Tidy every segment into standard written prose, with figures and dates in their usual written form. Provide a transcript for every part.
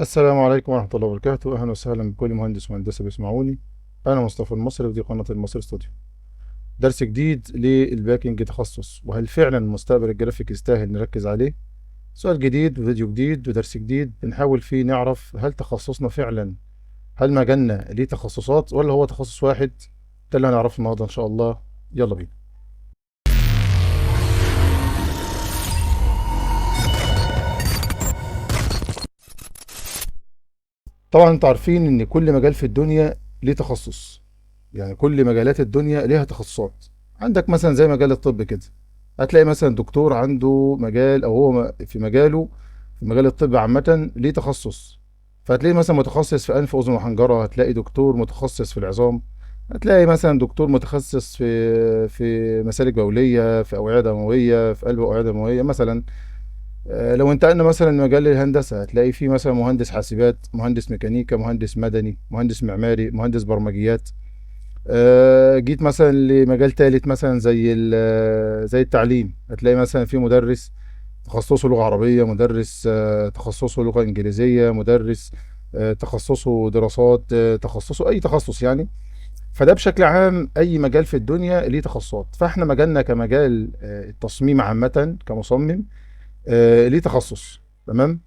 السلام عليكم ورحمة الله وبركاته. أهلا وسهلا بكل مهندس ومهندسة بيسمعوني. أنا مصطفى المصري ودي قناة المصري استوديو. درس جديد للباكنج تخصص، وهل فعلا مستقبل الجرافيك يستاهل نركز عليه؟ سؤال جديد وفيديو جديد ودرس جديد بنحاول فيه نعرف هل تخصصنا فعلا، هل مجالنا ليه تخصصات ولا هو تخصص واحد؟ ده اللي هنعرفه النهاردة إن شاء الله. يلا بينا. طبعا انتوا عارفين ان كل مجال في الدنيا ليه تخصص، يعني كل مجالات الدنيا ليها تخصصات. عندك مثلا زي مجال الطب كده، هتلاقي مثلا دكتور عنده مجال او هو في مجاله، في مجال الطب عامة ليه تخصص. فهتلاقي مثلا متخصص في انف واذن وحنجرة، هتلاقي دكتور متخصص في العظام، هتلاقي مثلا دكتور متخصص في مسالك بولية، في اوعية دموية، في قلب واوعية دموية مثلا. لو انتقلنا مثلا لمجال الهندسة، هتلاقي فيه مثلا مهندس حاسبات، مهندس ميكانيكا، مهندس مدني، مهندس معماري، مهندس برمجيات. جيت مثلا لمجال تالت مثلا زي التعليم، هتلاقي مثلا في مدرس تخصصه لغة عربية، مدرس تخصصه لغة إنجليزية، مدرس تخصصه دراسات، تخصصه أي تخصص يعني. فده بشكل عام أي مجال في الدنيا ليه تخصصات. فاحنا مجالنا كمجال التصميم عامة كمصمم ليه تخصص. تمام.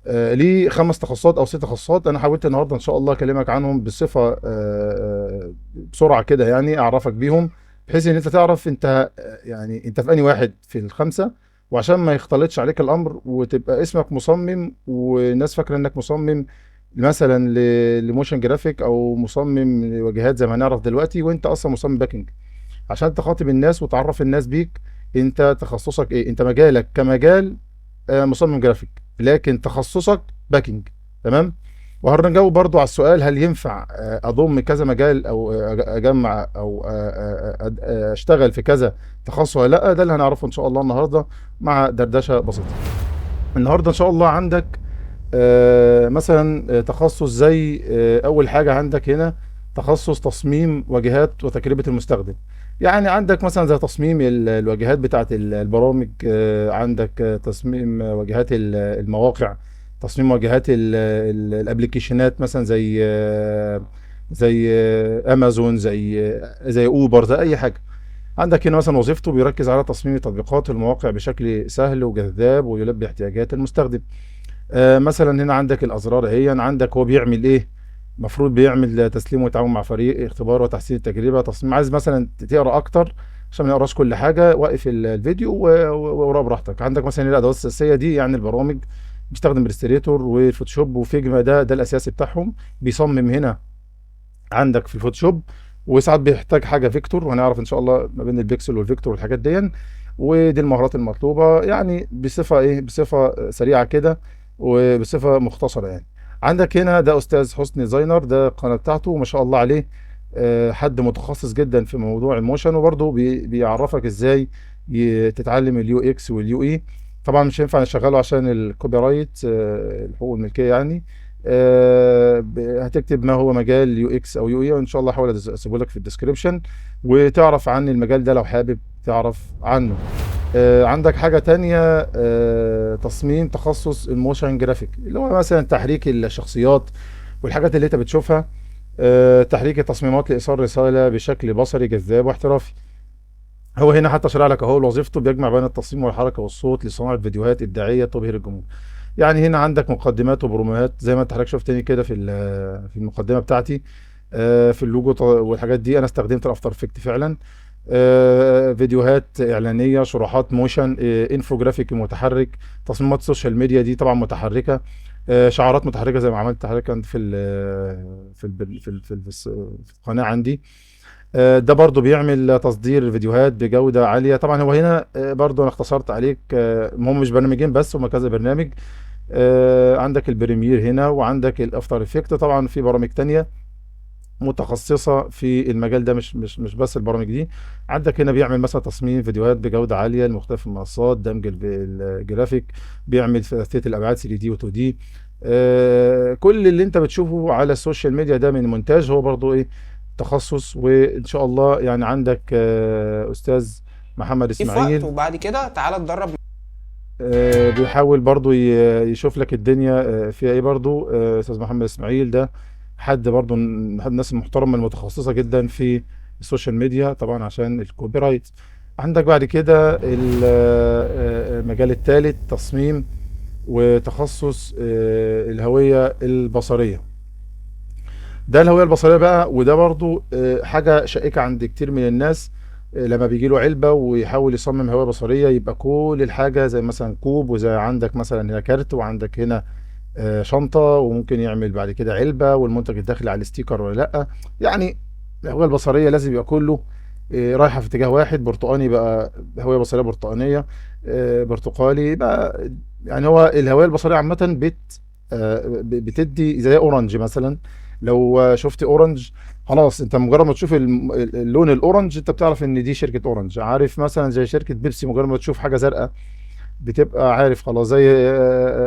ليه خمس تخصصات او ست تخصصات. انا حاولت النهارده ان شاء الله اكلمك عنهم بصفه بسرعه كده، يعني اعرفك بيهم، بحيث ان انت تعرف انت يعني انت في انهي واحد في الخمسه، وعشان ما يختلطش عليك الامر وتبقى اسمك مصمم والناس فاكره انك مصمم مثلا لموشن جرافيك او مصمم لواجهات زي ما هنعرف دلوقتي، وانت اصلا مصمم باكنج. عشان تخاطب الناس وتعرف الناس بيك، انت تخصصك ايه؟ انت مجالك كمجال مصمم جرافيك، لكن تخصصك باكينج. تمام. وهنجاوب برضو على السؤال هل ينفع اضم كذا مجال او اجمع او اشتغل في كذا تخصص ولا لا. ده اللي هنعرفه ان شاء الله النهارده مع دردشه بسيطه. النهارده ان شاء الله عندك مثلا تخصص زي اول حاجه عندك هنا تخصص تصميم واجهات وتجربه المستخدم. يعني عندك مثلا زي تصميم الواجهات بتاعه البرامج، عندك تصميم واجهات المواقع، تصميم واجهات الابلكيشنات مثلا زي امازون، زي اوبر، زي اي حاجه. عندك هنا مثلا وظيفته بيركز على تصميم التطبيقات والمواقع بشكل سهل وجذاب ويلبي احتياجات المستخدم. مثلا هنا عندك الازرار اهي، عندك هو بيعمل ايه؟ المفروض بيعمل تسليم وتعاون مع فريق، اختبار وتحسين التجربه، تصميم. عايز مثلا تقرا اكتر عشان ما نقراش كل حاجه، وقف الفيديو واقرا براحتك. عندك مثلا هنا الادوات الاساسيه دي، يعني البرامج بيستخدم الستريتور والفوتوشوب وفيجما، ده الاساسي بتاعهم. بيصمم هنا عندك في الفوتوشوب، وساعات بيحتاج حاجه فيكتور، وهنعرف ان شاء الله ما بين البيكسل والفيكتور والحاجات دي. ودي المهارات المطلوبه يعني بصفه ايه، بصفه سريعه كده وبصفه مختصره يعني. عندك هنا ده استاذ حسني ديزاينر، ده القناه بتاعته ما شاء الله عليه، حد متخصص جدا في موضوع الموشن، وبرضه بيعرفك ازاي تتعلم اليو اكس واليو اي. طبعا مش هينفع نشغله عشان الكوبي رايت، الحقوق الملكيه يعني. هتكتب ما هو مجال يو اكس او يو اي، وان شاء الله هحاول اسيبه لك في الديسكريبشن وتعرف عن المجال ده لو حابب تعرف عنه. عندك حاجة تانية، تصميم تخصص الموشن جرافيك، اللي هو مثلا تحريك الشخصيات والحاجات اللي انت بتشوفها، تحريك التصميمات لإيصال رسالة بشكل بصري جذاب واحترافي. هو هنا حتى شرح لك اهو وظيفته بيجمع بين التصميم والحركة والصوت لصناعة فيديوهات إبداعية تبهر الجمهور. يعني هنا عندك مقدمات وبروموهات زي ما انت حضرتك شفتني كده في المقدمه بتاعتي، في اللوجو والحاجات دي انا استخدمت الافتر افكت فعلا. فيديوهات اعلانيه، شروحات موشن، انفوجرافيك متحرك، تصميمات سوشيال ميديا دي طبعا متحركه، شعارات متحركه زي ما عملت تحركا في القناه عندي. ده برضو بيعمل تصدير فيديوهات بجودة عالية. طبعا هو هنا برضو انا اختصرت عليك، هم مش برنامجين بس، هم كذا برنامج. عندك البريمير هنا، وعندك الافتر افكت. طبعا في برامج تانية متخصصة في المجال ده، مش بس البرامج دي. عندك هنا بيعمل مثلا تصميم فيديوهات بجودة عالية لمختلف المنصات، دمج الجرافيك، بيعمل ثلاثية الابعاد 3 دي و 2 دي. كل اللي انت بتشوفه على السوشيال ميديا ده من مونتاج، هو برضو ايه، تخصص. وان شاء الله يعني عندك استاذ محمد في وقت اسماعيل. وبعد كده تعالى اتدرب. بيحاول برضو يشوف لك الدنيا فيها ايه برضو. استاذ محمد اسماعيل ده حد برضو من حد الناس المحترمه المتخصصه جدا في السوشيال ميديا طبعا عشان الكوبي رايت. عندك بعد كده المجال الثالث تصميم وتخصص الهويه البصريه. ده الهوية البصرية بقى، وده برضو حاجة شائكة عند كتير من الناس. لما بيجي له علبة ويحاول يصمم هوية بصرية، يبقى كل الحاجة زي مثلا كوب، وزي عندك مثلا هنا كارت، وعندك هنا شنطة، وممكن يعمل بعد كده علبة والمنتج الداخلي على الستيكر ولا لأ. يعني الهوية البصرية لازم يبقى كله رايحة في اتجاه واحد. برتقاني بقى هوية بصرية برتقانية، برتقالي بقى. يعني هو الهوية البصرية عامة بتدي زي اورنج مثلا. لو شفت اورنج، خلاص انت مجرد ما تشوف اللون الاورنج انت بتعرف ان دي شركة اورنج. عارف مثلا زي شركة بيبسي، مجرد ما تشوف حاجة زرقاء بتبقى عارف خلاص. زي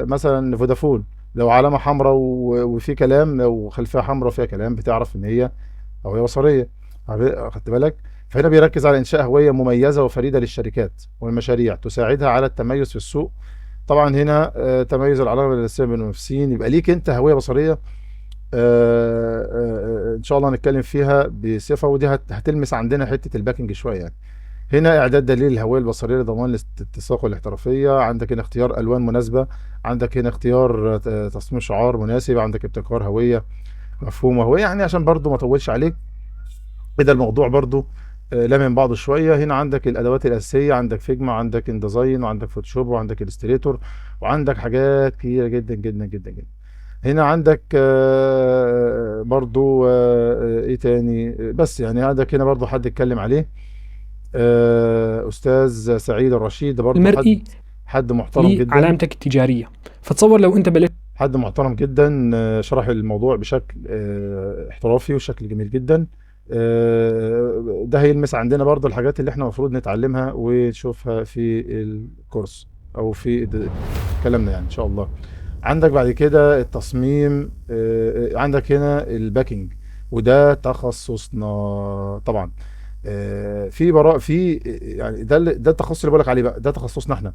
مثلا فودافون، لو علامة حمراء وفي كلام، لو خلفية حمراء فيها كلام، بتعرف ان هي هوية بصرية. خدت بالك؟ فهنا بيركز على انشاء هوية مميزة وفريدة للشركات والمشاريع تساعدها على التميز في السوق. طبعا هنا تميز العلامة الأساسية بين المنافسين. يبقى ليك انت هوية بصرية ان شاء الله هنتكلم فيها بصفة، ودي هتلمس عندنا حتة الباكنج شوية يعني. هنا اعداد دليل الهويه البصريه لضمان الاتساق والاحترافيه. عندك هنا اختيار الوان مناسبه، عندك هنا اختيار تصميم شعار مناسب، عندك ابتكار هويه مفهومه هويه. يعني عشان برضو ما اطولش عليك كده الموضوع برضو لامم بعضه شويه. هنا عندك الادوات الاساسيه، عندك فيجما، عندك انديزاين، وعندك فوتوشوب، وعندك الستريتور، وعندك حاجات كتيره جدا جدا جدا جدا. هنا عندك برضو ايه تاني، بس يعني عندك هنا برضو حد اتكلم عليه استاذ سعيد الرشيد، ده برضو المرئي حد محترم جدا. لعلامتك التجارية. فتصور لو أنت بلشت حد محترم جدا شرح الموضوع بشكل احترافي وشكل جميل جدا. ده هيلمس عندنا برضو الحاجات اللي احنا المفروض نتعلمها ونشوفها في الكورس او في كلامنا يعني ان شاء الله. عندك بعد كده التصميم، عندك هنا الباكينج، وده تخصصنا طبعا. في براء في يعني ده التخصص اللي بقولك عليه بقى، ده تخصصنا احنا.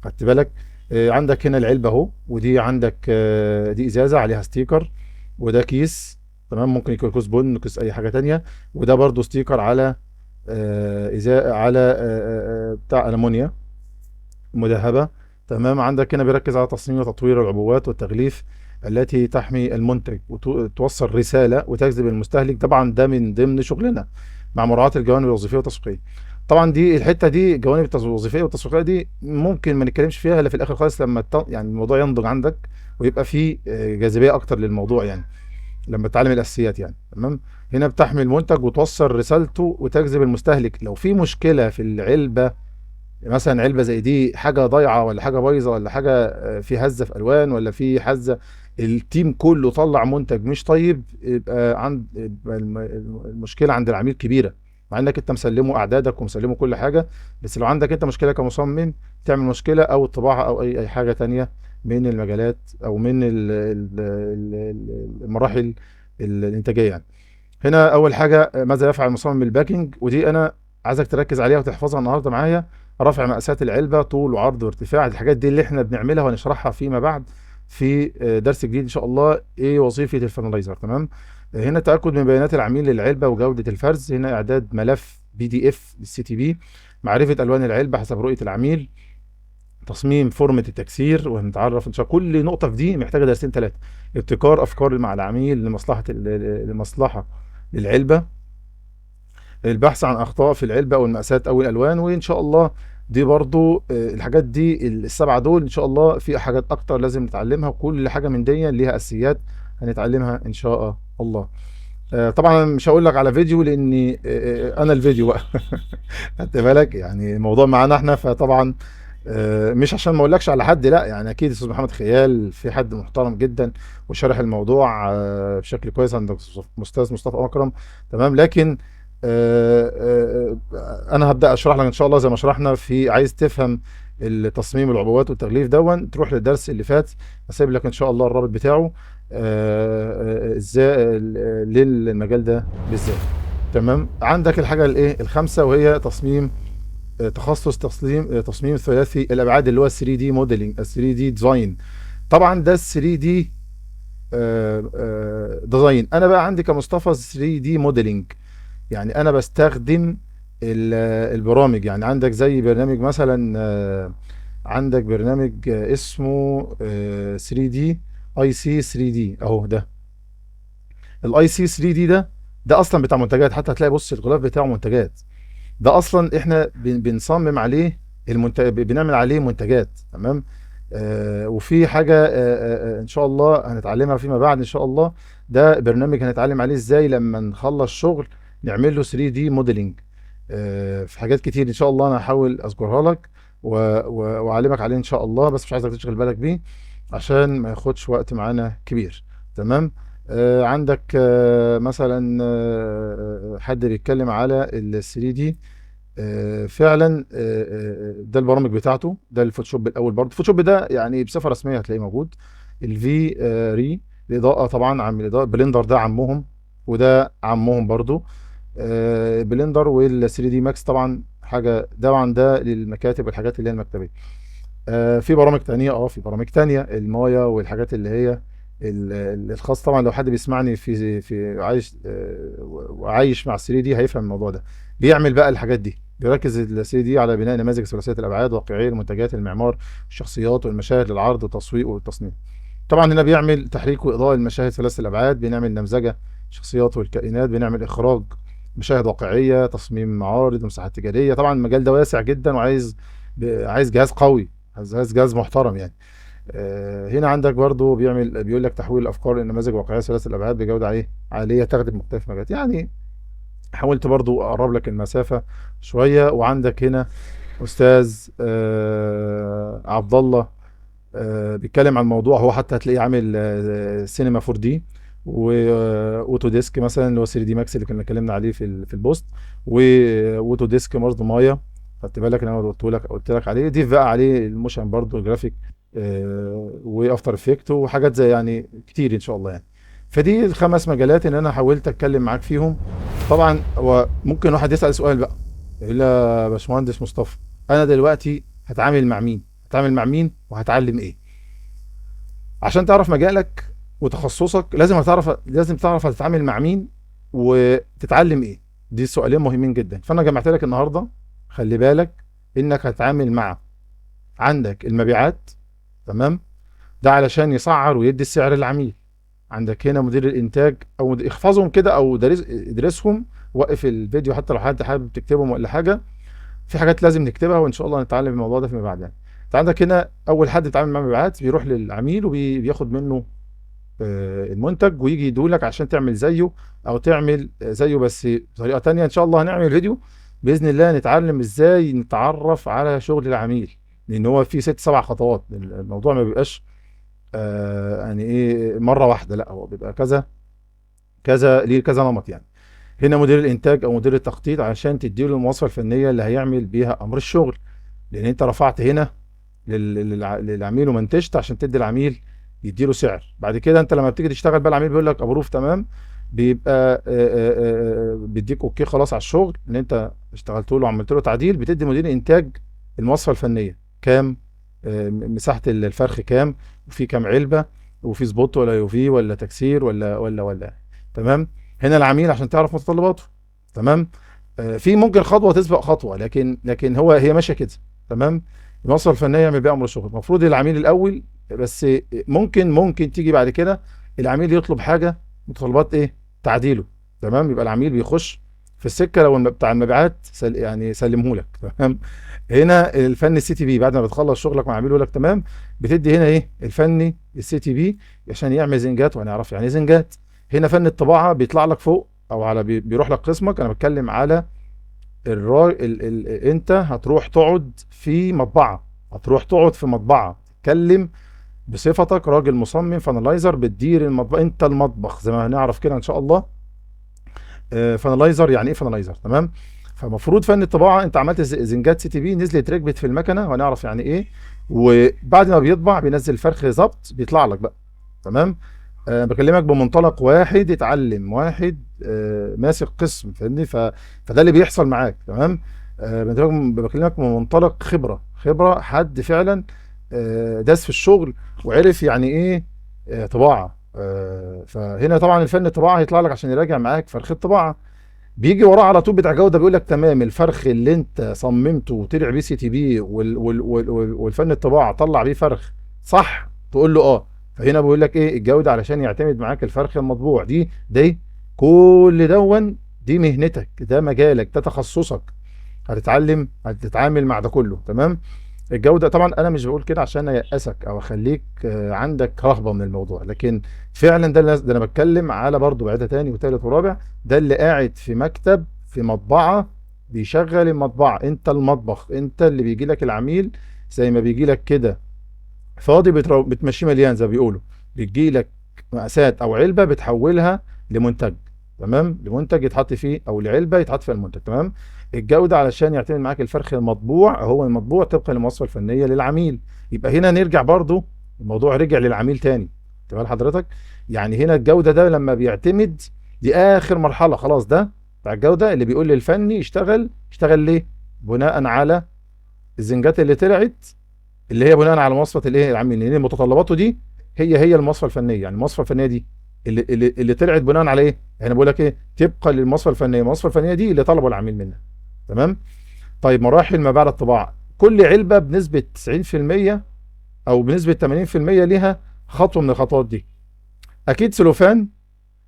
خدت بالك؟ عندك هنا العلبة اهو، ودي عندك دي ازازة عليها ستيكر، وده كيس تمام، ممكن يكون كيس بن، كيس اي حاجة تانية. وده برضو ستيكر على ازازة، على بتاع ألمونيا مذهبة. تمام. عندك هنا بيركز على تصميم وتطوير العبوات والتغليف التي تحمي المنتج وتوصل رسالة وتجذب المستهلك. طبعا ده من ضمن شغلنا مع مراعاة الجوانب الوظيفية والتسويقية. طبعا دي الحتة دي الجوانب الوظيفية والتسويقية دي ممكن ما نتكلمش فيها الا في الاخر خالص، لما يعني الموضوع ينضج عندك ويبقى فيه جاذبية اكتر للموضوع يعني، لما تتعلم الاساسيات يعني. تمام. هنا بتحمي المنتج وتوصل رسالته وتجذب المستهلك. لو في مشكلة في العلبة، مثلا علبه زي دي حاجه ضايعه، ولا حاجه بايظه، ولا حاجه في هزه في الوان، ولا في هزه، التيم كله طلع منتج مش طيب، يبقى المشكله عند العميل كبيره، مع انك انت مسلمه اعدادك ومسلمه كل حاجه. بس لو عندك انت مشكله كمصمم، تعمل مشكله، او الطباعه، او اي حاجه تانية من المجالات، او من المراحل الانتاجيه يعني. هنا اول حاجه ماذا يفعل مصمم الباكينج، ودي انا عايزك تركز عليها وتحفظها النهارده معايا. رفع مقاسات العلبه، طول وعرض وارتفاع. الحاجات دي اللي احنا بنعملها وهنشرحها فيما بعد في درس جديد ان شاء الله، ايه وظيفه الفانلايزر. تمام. هنا تاكد من بيانات العميل للعلبه وجوده الفرز. هنا اعداد ملف PDF للسي تي بي. معرفه الوان العلبه حسب رؤيه العميل. تصميم فورمة التكسير، وهنتعرف ان شاء الله كل نقطة في دي محتاجة درسين ثلاثة. ابتكار افكار مع العميل لمصلحة للعلبة. البحث عن اخطاء في العلبة او المقاسات او الالوان. وان شاء الله دي برضو الحاجات دي السبعة دول ان شاء الله في حاجات اكتر لازم نتعلمها، وكل حاجة من دي ليها اساسيات هنتعلمها ان شاء الله. طبعا مش هقول لك على فيديو لاني انا الفيديو بقى خدت بالك؟ يعني الموضوع معانا احنا، فطبعا مش عشان ما اقولكش على حد، لا يعني اكيد استاذ محمد خيال في حد محترم جدا وشارح الموضوع بشكل كويس. عندك استاذ مصطفى اكرم. تمام. لكن انا هبدا اشرح لك ان شاء الله زي ما شرحنا. في عايز تفهم التصميم العبوات والتغليف دون، تروح للدرس اللي فات، هسيب لك ان شاء الله الرابط بتاعه ازاي للمجال ده بالذات. تمام. عندك الحاجه الايه الخامسه، وهي تصميم تخصص تصميم ثلاثي الابعاد اللي هو 3 دي موديلنج، 3 دي ديزاين. طبعا ده 3 دي ديزاين. انا بقى عندي كمصطفى 3 دي موديلنج، يعني انا بستخدم البرامج. يعني عندك زي برنامج مثلا، عندك برنامج اسمه 3 دي اي سي 3 دي اهو. ده الاي سي 3 دي ده اصلا بتاع منتجات، حتى هتلاقي بص الغلاف بتاعه منتجات. ده اصلا احنا بنصمم عليه بنعمل عليه منتجات. تمام. وفي حاجه ان شاء الله هنتعلمها فيما بعد ان شاء الله. ده برنامج هنتعلم عليه ازاي لما نخلص شغل نعمل له 3 دي موديلنج. في حاجات كتير ان شاء الله انا هحاول اذكرها لك واعلمك عليه ان شاء الله، بس مش عايزك تشغل بالك بيه عشان ما ياخدش وقت معانا كبير. تمام. عندك مثلا حد بيتكلم على ال 3 دي. فعلا ده البرامج بتاعته. ده الفوتوشوب الاول، برضه الفوتوشوب ده يعني بصفه رسميه هتلاقيه موجود. الفي ري الاضاءه، طبعا عم الاضاءه. بلندر ده عمهم، وده عمهم برضه. بلندر وال 3 دي ماكس طبعا حاجه، طبعا ده للمكاتب والحاجات اللي هي المكتبيه. في برامج تانية، في برامج تانية المايا والحاجات اللي هي الخاص. طبعا لو حد بيسمعني في عايش وعايش مع ال 3 دي هيفهم الموضوع ده. بيعمل بقى الحاجات دي، بيركز ال 3 دي على بناء نماذج ثلاثيه الابعاد واقعيه لمنتجات المعمار، الشخصيات والمشاهد للعرض والتسويق والتصنيع. طبعا هنا بيعمل تحريك واضاءه المشاهد ثلاثه الابعاد، بنعمل نمذجه الشخصيات والكائنات، بنعمل اخراج مشاهد واقعيه، تصميم معارض ومساحات تجاريه. طبعا المجال ده واسع جدا وعايز عايز جهاز قوي، جهاز محترم يعني. هنا عندك برضو بيقول لك تحويل الافكار لنماذج واقعيه ثلاث الابعاد بجوده عاليه تخدم مختلف المجالات. يعني حاولت برضو اقرب لك المسافه شويه. وعندك هنا استاذ عبد الله بيتكلم عن الموضوع. هو حتى هتلاقيه عامل سينما 4 دي واوتو ديسك مثلا اللي هو 3 دي ماكس اللي كنا اتكلمنا عليه في البوست، واوتو ديسك برضه مايا. خدت بالك ان انا قلت لك عليه. ضيف بقى عليه الموشن برضه الجرافيك وافتر افكت وحاجات زي يعني كتير ان شاء الله يعني. فدي الخمس مجالات ان انا حاولت اتكلم معاك فيهم. طبعا هو ممكن واحد يسأل سؤال بقى، يقول لي يا باشمهندس مصطفى انا دلوقتي هتعامل مع مين؟ هتعامل مع مين وهتعلم ايه؟ عشان تعرف مجالك وتخصصك لازم تعرف هتتعامل مع مين وتتعلم ايه. دي سؤالين مهمين جدا. فانا جمعت لك النهارده. خلي بالك انك هتتعامل مع، عندك المبيعات. تمام. ده علشان يسعر ويدي السعر للعميل. عندك هنا مدير الانتاج او احفظهم كده او ادرسهم. وقف الفيديو حتى لو حد حابب تكتبهم ولا حاجه. في حاجات لازم نكتبها وان شاء الله نتعلم الموضوع ده فيما بعد يعني. انت عندك هنا اول حد بيتعامل مع مبيعات بيروح للعميل وبياخد منه المنتج ويجي يدولك عشان تعمل زيه او تعمل زيه بس بطريقه تانية. ان شاء الله هنعمل فيديو باذن الله نتعلم ازاي نتعرف على شغل العميل، لان هو فيه 6 7 خطوات. الموضوع ما بيبقاش يعني ايه مره واحده، لا هو بيبقى كذا كذا، ليه كذا نمط يعني. هنا مدير الانتاج او مدير التخطيط عشان تديله المواصفه الفنيه اللي هيعمل بيها امر الشغل، لان انت رفعت هنا للعميل ومنتجت عشان تدي العميل يديله سعر. بعد كده انت لما بتيجي تشتغل بقى العميل بيقول لك ابروف تمام، بيبقى بيديك اوكي خلاص على الشغل ان انت اشتغلت له وعملت له تعديل. بتدي مدير الانتاج المواصفه الفنيه كام، مساحه الفرخ كام، وفي كام علبه، وفي سبوت ولا يوفي ولا تكسير ولا. تمام. هنا العميل عشان تعرف متطلباته. تمام. في ممكن خطوه تسبق خطوه، لكن هي ماشيه كده. تمام. المواصفه الفنيه يعمل بيها امر الشغل المفروض العميل الاول، بس ممكن تيجي بعد كده العميل يطلب حاجه متطلبات ايه تعديله. تمام. يبقى العميل بيخش في السكه لو بتاع المبيعات يعني سلمه لك. تمام. هنا الفني السي تي بي بعد ما بتخلص شغلك مع عميل يقول لك تمام، بتدي هنا ايه الفني السي تي بي عشان يعمل زنجات وهنعرف يعني ايه زنجات. هنا فن الطباعه بيطلع لك فوق او على بيروح لك قسمك. انا بتكلم على انت هتروح تقعد في مطبعه، تتكلم بصفتك راجل مصمم فانلايزر بتدير المطبخ. انت المطبخ زي ما هنعرف كده ان شاء الله. فانلايزر يعني ايه فانلايزر؟ تمام. فمفروض فن الطباعه انت عملت زنجات سي تي بي نزلت ركبت في المكنه وهنعرف يعني ايه. وبعد ما بيطبع بينزل فرخ ظبط بيطلع لك بقى. تمام. بكلمك بمنطلق واحد اتعلم واحد ماسك قسم، فاهمني؟ فده اللي بيحصل معاك. تمام. بكلمك من منطلق خبره حد فعلا داس في الشغل وعرف يعني ايه طباعه. فهنا طبعا الفن الطباعه هيطلع لك عشان يراجع معاك فرخ الطباعه، بيجي وراه على طول بتاع جوده بيقول لك تمام الفرخ اللي انت صممته وطلع بيه CTB والفن الطباعه طلع بيه فرخ صح، تقول له اه. فهنا بيقول لك ايه الجوده علشان يعتمد معاك الفرخ المطبوع دي كل دون، دي مهنتك، ده مجالك، ده تخصصك، هتتعامل مع ده كله تمام. الجودة طبعا انا مش بقول كده عشان ايأسك او اخليك عندك رهبة من الموضوع، لكن فعلا ده انا بتكلم على برضه بعيدة تاني وتالت ورابع، ده اللي قاعد في مكتب في مطبعة بيشغل المطبعة، انت المطبخ، انت اللي بيجي لك العميل زي ما بيجي لك كده فاضي بتمشيه مليان زي ما بيقولوا، بتجي لك مقاسات او علبة بتحولها لمنتج، تمام، لمنتج يتحط فيه او لعلبة يتحط فيها المنتج، تمام. الجودة علشان يعتمد معاك الفرخ المطبوع، هو المطبوع طبقا للمواصفة الفنية للعميل. يبقى هنا نرجع برضو الموضوع رجع للعميل تاني، تمام حضرتك. يعني هنا الجودة ده لما بيعتمد، دي آخر مرحلة خلاص، ده بتاع الجودة اللي بيقول للفني يشتغل ليه؟ بناء على الزنجات اللي طلعت، اللي هي بناء على مواصفة الايه العميل، لان متطلباته دي هي المواصفة الفنية. يعني المواصفة الفنية دي اللي طلعت بناء على ايه؟ يعني بقول لك ايه طبقا للمواصفة الفنية، المواصفة الفنية دي اللي طلبه العميل منها، تمام. طيب مراحل ما بعد الطباعة، كل علبة بنسبة 90% او بنسبة 80% ليها خطوة من الخطوات دي. اكيد سلوفان،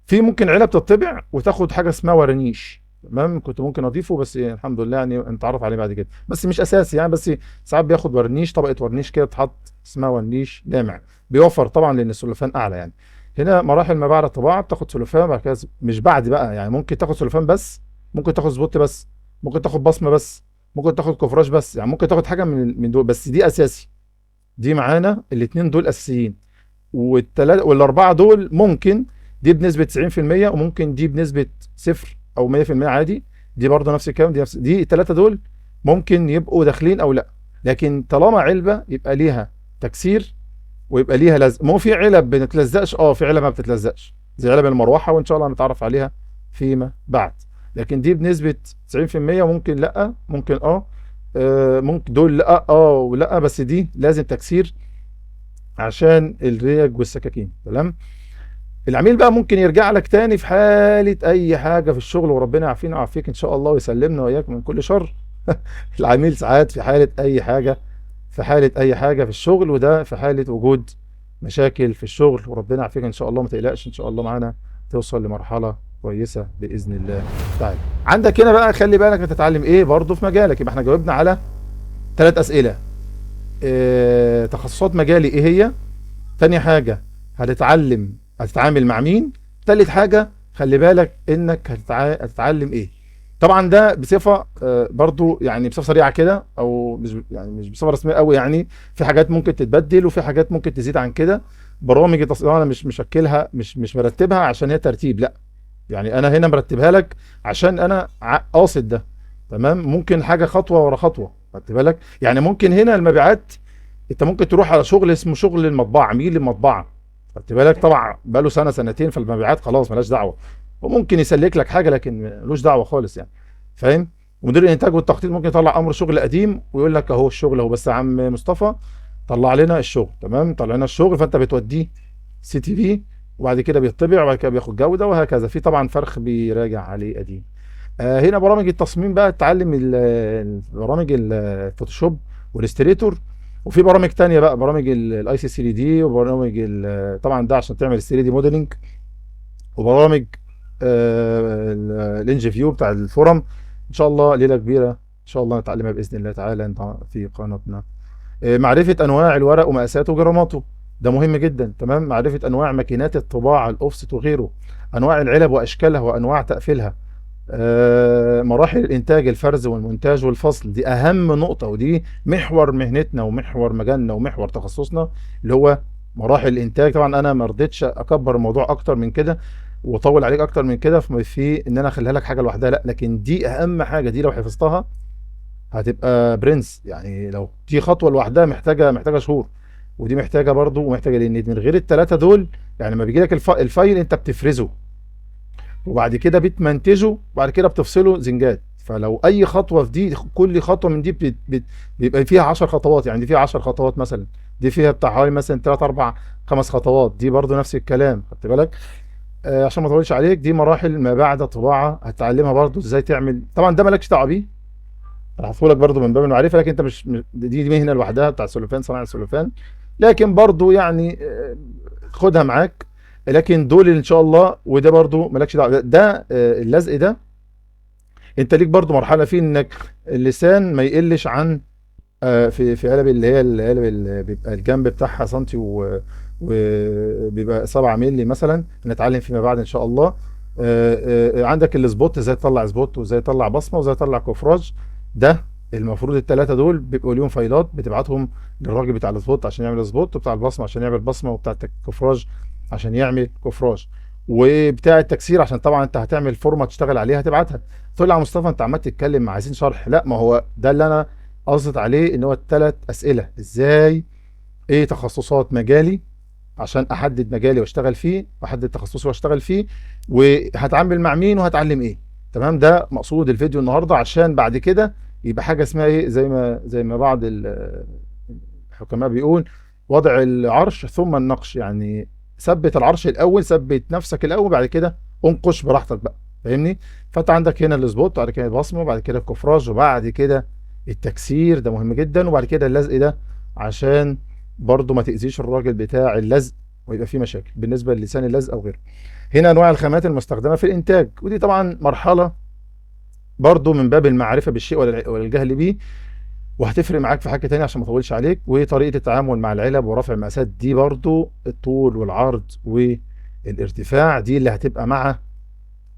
في ممكن علب تطبع وتاخد حاجة اسمها ورنيش، تمام، كنت ممكن اضيفه بس الحمد لله يعني نتعرف عليه بعد كده، بس مش اساسي يعني، بس ساعات بياخد ورنيش، طبقة ورنيش كده تحط اسمها ورنيش لامع، بيوفر طبعا لان السلوفان اعلى يعني. هنا مراحل ما بعد الطباعة، بتاخد سلوفان بعد كده، مش بعد بقى يعني، ممكن تاخد سلوفان بس، ممكن تاخد سبوت بس، ممكن تاخد بصمة بس، ممكن تاخد كفراج بس، يعني ممكن تاخد حاجة من دول، بس دي اساسي، دي معانا الاثنين دول اساسيين، والثلاثه والاربعه دول ممكن دي بنسبه 90% وممكن دي بنسبه 0 او 100% عادي، دي برضه نفس الكلام، دي الثلاثه دول ممكن يبقوا داخلين او لا. لكن طالما علبه يبقى ليها تكسير ويبقى ليها لزق. مو في علب ما بتتلزقش، في علب ما بتتلزقش زي علب المروحه، وان شاء الله هنتعرف عليها فيما بعد. لكن دي بنسبه 90% وممكن لا، ممكن ممكن دول لا ولا، بس دي لازم تكسير عشان الريج والسكاكين، تمام. العميل بقى ممكن يرجع لك تاني في حالة أي حاجة في الشغل، وربنا يعافينا ويعافيك إن شاء الله ويسلمنا وإياك من كل شر. العميل ساعات في حالة أي حاجة، في الشغل، وده في حالة وجود مشاكل في الشغل، وربنا يعافيك إن شاء الله، ما تقلقش إن شاء الله معانا توصل لمرحلة كويسة بإذن الله تعالى. عندك هنا بقى خلي بالك هتتعلم إيه برضه في مجالك. يبقى إحنا جاوبنا على 3 أسئلة. تخصصات مجالي إيه هي؟ تاني حاجة هتتعامل مع مين؟ تالت حاجة خلي بالك انك هتتعلم ايه. طبعا ده بصفة برضو يعني بصفة سريعة كده، او مش بصفة رسمية قوي يعني، في حاجات ممكن تتبدل وفي حاجات ممكن تزيد عن كده. برامج التصميم انا مش مشكلها، مش مرتبها عشان هي ترتيب، لا، يعني انا هنا مرتبها لك عشان انا قاصد ده، تمام. ممكن حاجة خطوة ورا خطوة، خدت بالك؟ يعني ممكن هنا المبيعات انت ممكن تروح على شغل اسمه شغل المطبعه، عميل المطبعه، خدت بالك؟ طبعا بقاله سنه سنتين فالمبيعات خلاص ملهاش دعوه، وممكن يسلك لك حاجه لكن ملوش دعوه خالص يعني، فاهم؟ ومدير الانتاج والتخطيط ممكن يطلع امر شغل قديم ويقول لك اهو الشغل اهو، بس يا عم مصطفى طلع لنا الشغل، تمام، طلع لنا الشغل، فانت بتوديه CTV وبعد كده بيطبع وبعد كده بياخد جوده وهكذا، في طبعا فرخ بيراجع عليه قديم. هنا برامج التصميم بقى تتعلم برامج الفوتوشوب والاستريتور، وفي برامج تانية بقى، برامج الاي سي 3 دي، وبرامج طبعا ده عشان تعمل 3 دي موديلنج، وبرامج الانج فيو بتاع الفورم. ان شاء الله ليله كبيره ان شاء الله نتعلمها باذن الله تعالى في قناتنا. معرفه انواع الورق ومقاساته وجراماته، ده مهم جدا، تمام. معرفه انواع ماكينات الطباعه الاوفست وغيره، انواع العلب واشكالها وانواع تقفيلها، مراحل الانتاج، الفرز والمونتاج والفصل، دي اهم نقطة، ودي محور مهنتنا ومحور مجالنا ومحور تخصصنا اللي هو مراحل الانتاج. طبعا انا ما رضيتش اكبر الموضوع اكتر من كده واطول عليك اكتر من كده في ان انا اخليها لك حاجة لوحدها، لا، لكن دي اهم حاجة، دي لو حفظتها هتبقى برنس يعني. لو دي خطوة لوحدها محتاجة شهور، ودي محتاجة برضو ومحتاجة، لان من غير الثلاثة دول يعني لما بيجي لك الفايل انت بتفرزه وبعد كده بتمنتجه وبعد كده بتفصله زنجات، فلو اي خطوه في دي، كل خطوه من دي بيبقى فيها 10 خطوات، يعني دي فيها 10 خطوات مثلا، دي فيها بتاع حوالي مثلا 3 4 5 خطوات، دي برضو نفس الكلام، خدت بالك؟ عشان ما اطولش عليك، دي مراحل ما بعد الطباعه، هتتعلمها برضو ازاي تعمل. طبعا ده مالكش دعوه بيه، هحطه لك برضو من باب المعرفه، لكن انت دي مهنه لوحدها بتاع السلوفان، صناعه السلوفان، لكن برضو يعني خدها معاك. لكن دول ان شاء الله، وده برضو مالكش دعوه ده اللزق ده، انت ليك برضو مرحله فيه، انك اللسان ما يقلش عن في علب، اللي هي العلب اللي بيبقى الجنب بتاعها سنتي وبيبقى 7 مللي مثلا، نتعلم فيما بعد ان شاء الله. عندك السبوت، ازاي تطلع سبوت، وازاي تطلع بصمه، وازاي تطلع كوفراج. ده المفروض الثلاثه دول بيبقوا ليهم فايلات بتبعتهم للراجل بتاع السبوت عشان يعمل سبوت، وبتاع البصمه عشان يعمل بصمه، وبتاع الكوفراج عشان يعمل كوفراج، وبتاع التكسير عشان طبعا انت هتعمل فورمه تشتغل عليها هتبعتها. تقول لي يا مصطفى انت عمال تتكلم، عايزين شرح. لا، ما هو ده اللي انا قصدت عليه، ان هو الثلاث اسئله: ازاي، ايه تخصصات مجالي عشان احدد مجالي واشتغل فيه، واحدد تخصصي واشتغل فيه، وهتعامل مع مين، وهتعلم ايه. تمام؟ ده مقصود الفيديو النهارده، عشان بعد كده يبقى حاجه اسمها ايه، زي ما بعض الحكماء بيقول: وضع العرش ثم النقش. يعني ثبت العرش الاول، ثبت نفسك الاول، بعد كده انقش براحتك بقى. فاهمني؟ فانت عندك هنا السبوت، وبعد كده البصمه، وبعد كده الكفراج، وبعد كده التكسير، ده مهم جدا، وبعد كده اللزق ده، عشان برضو ما تأذيش الراجل بتاع اللزق ويبقى فيه مشاكل بالنسبه للسان اللزق او غيره. هنا انواع الخامات المستخدمه في الانتاج، ودي طبعا مرحله برضو من باب المعرفه بالشيء ولا الجهل بيه، وهتفرق معاك في حاجه تانية عشان ما اطولش عليك. وطريقه التعامل مع العلب ورفع المقاسات، دي برضو الطول والعرض والارتفاع، دي اللي هتبقى مع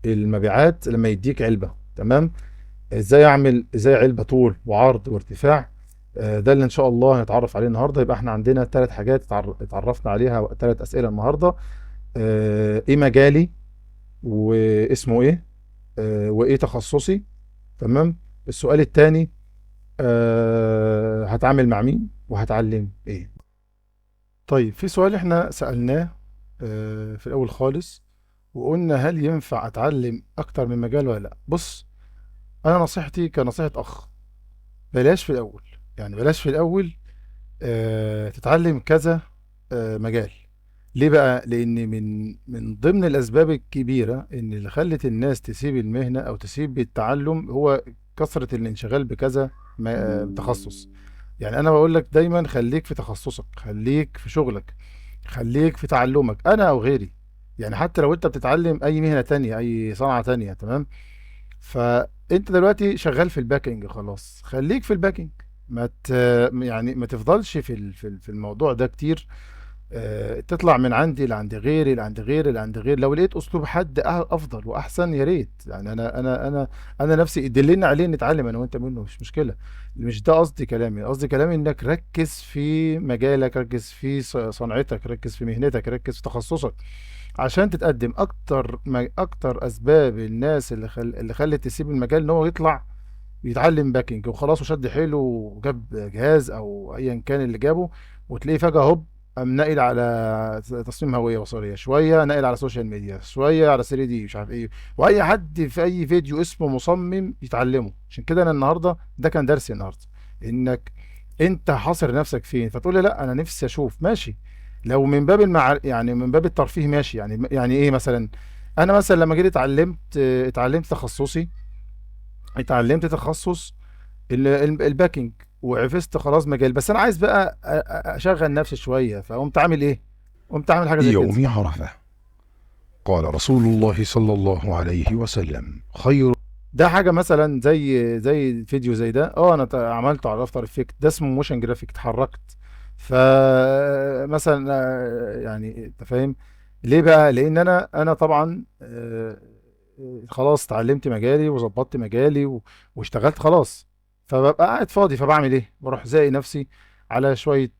المبيعات لما يديك علبه. تمام؟ ازاي علبه طول وعرض وارتفاع. ده اللي ان شاء الله هنتعرف عليه النهارده. يبقى احنا عندنا 3 حاجات اتعرفنا عليها، 3 اسئله النهارده: ايه مجالي، واسمه ايه، وايه تخصصي. تمام؟ السؤال الثاني: هتعامل مع مين، وهتعلم ايه. طيب، في سؤال احنا سألناه في الاول خالص، وقلنا: هل ينفع اتعلم اكتر من مجال ولا لا؟ بص، انا نصيحتي كنصيحة اخ: بلاش في الاول، يعني بلاش في الاول تتعلم كذا مجال. ليه بقى؟ لان من ضمن الاسباب الكبيرة ان اللي خلت الناس تسيب المهنة او تسيب التعلم هو كثرة الانشغال بكذا تخصص. يعني انا بقول لك دايما: خليك في تخصصك، خليك في شغلك، خليك في تعلمك، انا او غيري. يعني حتى لو انت بتتعلم اي مهنة تانية، اي صنعة تانية، تمام، فانت دلوقتي شغال في الباكينج، خلاص خليك في الباكينج. ما ت... يعني ما تفضلش في الموضوع ده كتير. تطلع من عندي لعند غيري، لعند غيري، لعند غيري. لو لقيت اسلوب حد افضل واحسن، يا ريت. يعني انا نفسي دلنا عليه نتعلم انا وانت منه، مش مشكله. مش ده قصدي كلامي، قصدي كلامي انك ركز في مجالك، ركز في صنعتك، ركز في مهنتك، ركز في تخصصك، عشان تتقدم. اكتر اسباب الناس اللي خلت تسيب المجال ان هو يطلع يتعلم باكينج وخلاص، وشد حيله وجاب جهاز او ايا كان اللي جابه، وتلاقيه فجأة هوب قام ناقل على تصميم هوية بصرية، شوية ناقل على سوشيال ميديا، شوية على 3 دي، مش عارف ايه، واي حد في اي فيديو اسمه مصمم يتعلمه. عشان كده انا النهارده، ده كان درسي النهارده، انك انت حاصر نفسك فين. فتقول لي: لا انا نفسي اشوف. ماشي، لو من باب يعني من باب الترفيه، ماشي. يعني ايه مثلا؟ انا مثلا لما جيت اتعلمت تخصصي، اتعلمت تخصص الباكينج، وعرفت خلاص مجال، بس انا عايز بقى اشغل نفسي شويه، فقمت عامل ايه؟ قمت عامل حاجه زي كده. يوم عرفة قال رسول الله صلى الله عليه وسلم: خير. ده حاجه مثلا زي فيديو زي ده، انا عملته على افتر افكت، ده اسمه موشن جرافيك، اتحركت. فمثلا يعني انت فاهم ليه بقى؟ لان انا طبعا خلاص اتعلمت مجالي وظبطت مجالي واشتغلت خلاص. فببقى قاعد فاضي، فبعمل ايه؟ بروح زي نفسي على شوية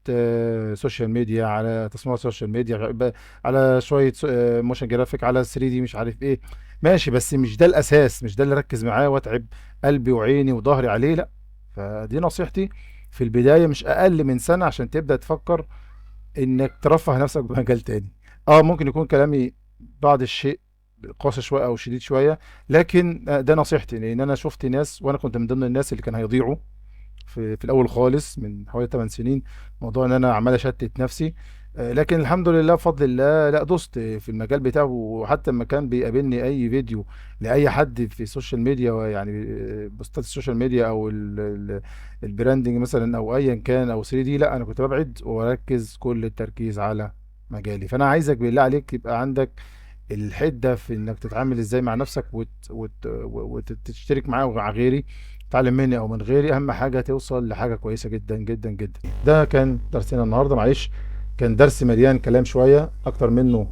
سوشيال ميديا، على تصميمات سوشيال ميديا، على شوية موشن جرافيك، على 3 دي، مش عارف ايه. ماشي، بس مش ده الاساس، مش ده اللي ركز معاه واتعب قلبي وعيني وظهري عليه، لا. فدي نصيحتي في البداية، مش اقل من سنة عشان تبدأ تفكر انك ترفه نفسك بمجال تاني. ممكن يكون كلامي بعض الشيء قاسي شويه او شديد شويه، لكن ده نصيحتي، لان انا شفت ناس وانا كنت من ضمن الناس اللي كان هيضيعوا في الاول خالص من حوالي 8 سنين. موضوع ان انا عمال اشتت نفسي، لكن الحمد لله بفضل الله لا دوست في المجال بتاعه. وحتى لما كان بيقابلني اي فيديو لاي حد في السوشيال ميديا، يعني بوستات السوشيال ميديا او البراندنج مثلا او ايا كان او 3 دي، لا انا كنت ببعد واركز كل التركيز على مجالي. فانا عايزك بالله عليك يبقى عندك الحده في انك تتعامل ازاي مع نفسك وتشترك معايا ومع غيري، تتعلم مني او من غيري. اهم حاجه توصل لحاجه كويسه جدا جدا جدا. ده كان درسنا النهارده، معلش كان درس مليان كلام شويه اكتر منه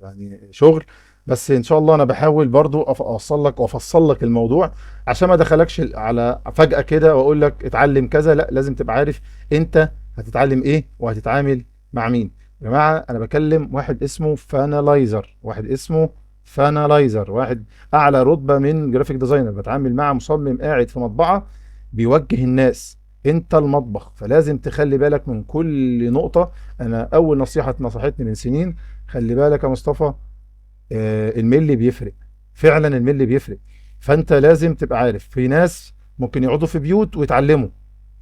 يعني شغل، بس ان شاء الله انا بحاول برضو اوصل لك وافصل لك الموضوع عشان ما ادخلكش على فجأة كده واقول لك اتعلم كذا. لا، لازم تبقى عارف انت هتتعلم ايه وهتتعامل مع مين. يا جماعة انا بكلم واحد اسمه فانالايزر، واحد اعلى رتبة من جرافيك ديزاينر. بتعامل مع مصمم قاعد في مطبعة بيوجه الناس، انت المطبخ، فلازم تخلي بالك من كل نقطة. انا اول نصيحة نصحتني من سنين، خلي بالك يا مصطفى، الملي بيفرق، فعلا الملي بيفرق. فانت لازم تبقى عارف في ناس ممكن يقعدوا في بيوت ويتعلموا،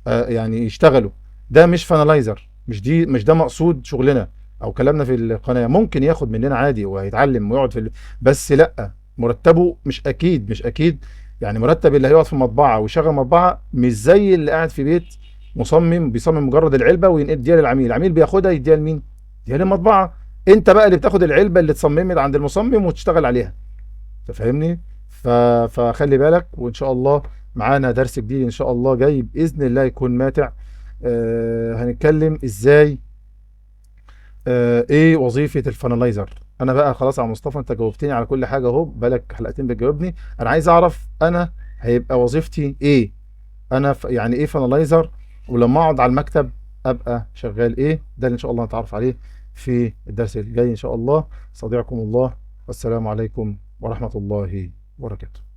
يعني يشتغلوا. ده مش فانالايزر، مش ده مقصود شغلنا او كلامنا في القناة. ممكن ياخد مننا عادي وهيتعلم ويقعد بس لا، مرتبه مش اكيد. يعني مرتب اللي هيقعد في مطبعة ويشغل مطبعة مش زي اللي قاعد في بيت مصمم بيصمم مجرد العلبة ويديها للعميل. العميل بياخدها يديها لمين؟ يديها للمطبعة. انت بقى اللي بتاخد العلبة اللي اتصممت عند المصمم وتشتغل عليها. تفهمني؟ فخلي بالك. وان شاء الله معانا درس جديد ان شاء الله جاي باذن الله يكون ماتع. هنتكلم ازاي، ايه وظيفة الفانلايزر. انا بقى خلاص يا مصطفى انت جاوبتني على كل حاجة اهو، بقالك حلقتين بتجاوبني. انا عايز اعرف انا هيبقى وظيفتي ايه، انا يعني ايه فانلايزر، ولما اقعد على المكتب ابقى شغال ايه. ده اللي ان شاء الله نتعرف عليه في الدرس الجاي ان شاء الله. استودعكم الله، والسلام عليكم ورحمة الله وبركاته.